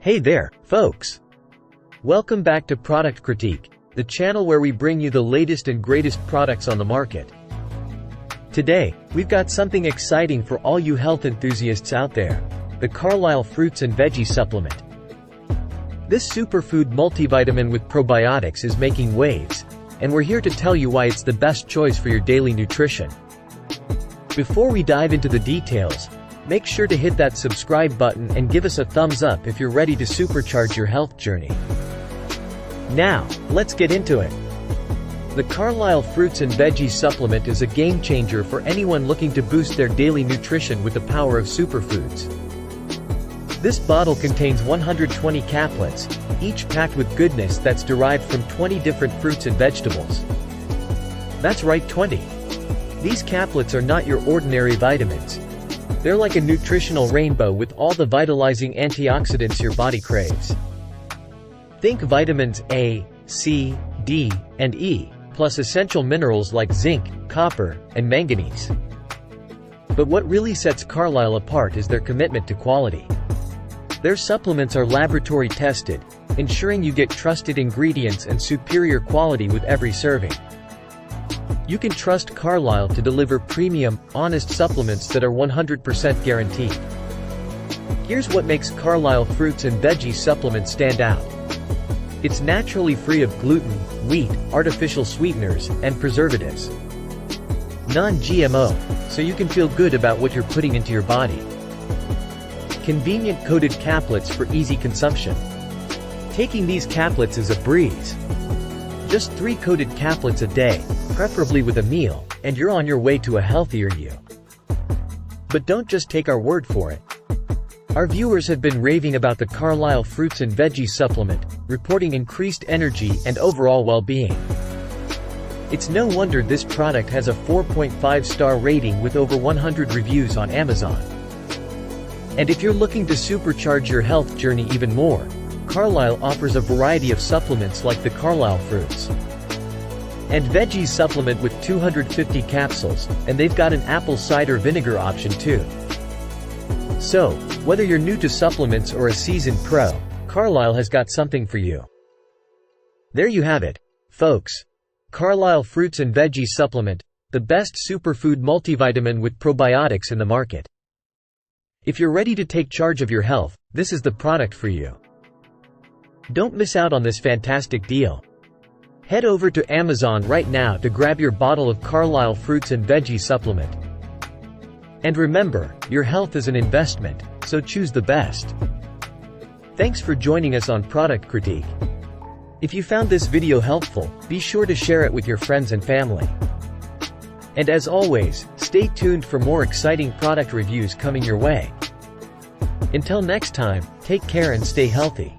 Hey there, folks! Welcome back to Product Critique, the channel where we bring you the latest and greatest products on the market. Today, we've got something exciting for all you health enthusiasts out there: the Carlyle Fruits and Veggie Supplement. This superfood multivitamin with probiotics is making waves, and we're here to tell you why it's the best choice for your daily nutrition. Before we dive into the details, make sure to hit that subscribe button and give us a thumbs up if you're ready to supercharge your health journey. Now, let's get into it. The Carlyle Fruits and Veggie Supplement is a game changer for anyone looking to boost their daily nutrition with the power of superfoods. This bottle contains 120 caplets, each packed with goodness that's derived from 20 different fruits and vegetables. That's right, 20. These caplets are not your ordinary vitamins. They're like a nutritional rainbow with all the vitalizing antioxidants your body craves. Think vitamins A, C, D, and E, plus essential minerals like zinc, copper, and manganese. But what really sets Carlyle apart is their commitment to quality. Their supplements are laboratory tested, ensuring you get trusted ingredients and superior quality with every serving. You can trust Carlyle to deliver premium, honest supplements that are 100% guaranteed. Here's what makes Carlyle Fruits and Veggie Supplement stand out. It's naturally free of gluten, wheat, artificial sweeteners, and preservatives. Non-GMO, so you can feel good about what you're putting into your body. Convenient coated caplets for easy consumption. Taking these caplets is a breeze. Just 3 coated caplets a day, preferably with a meal, and you're on your way to a healthier you. But don't just take our word for it. Our viewers have been raving about the Carlyle Fruits and Veggie Supplement, reporting increased energy and overall well-being. It's no wonder this product has a 4.5-star rating with over 100 reviews on Amazon. And if you're looking to supercharge your health journey even more, Carlyle offers a variety of supplements like the Carlyle Fruits and Veggie Supplement with 250 capsules, and they've got an apple cider vinegar option too. So, whether you're new to supplements or a seasoned pro, Carlyle has got something for you. There you have it, folks. Carlyle Fruits and Veggie Supplement, the best superfood multivitamin with probiotics in the market. If you're ready to take charge of your health, this is the product for you. Don't miss out on this fantastic deal. Head over to Amazon right now to grab your bottle of Carlyle Fruits and Veggie Supplement. And remember, your health is an investment, so choose the best. Thanks for joining us on Product Critique. If you found this video helpful, be sure to share it with your friends and family. And as always, stay tuned for more exciting product reviews coming your way. Until next time, take care and stay healthy.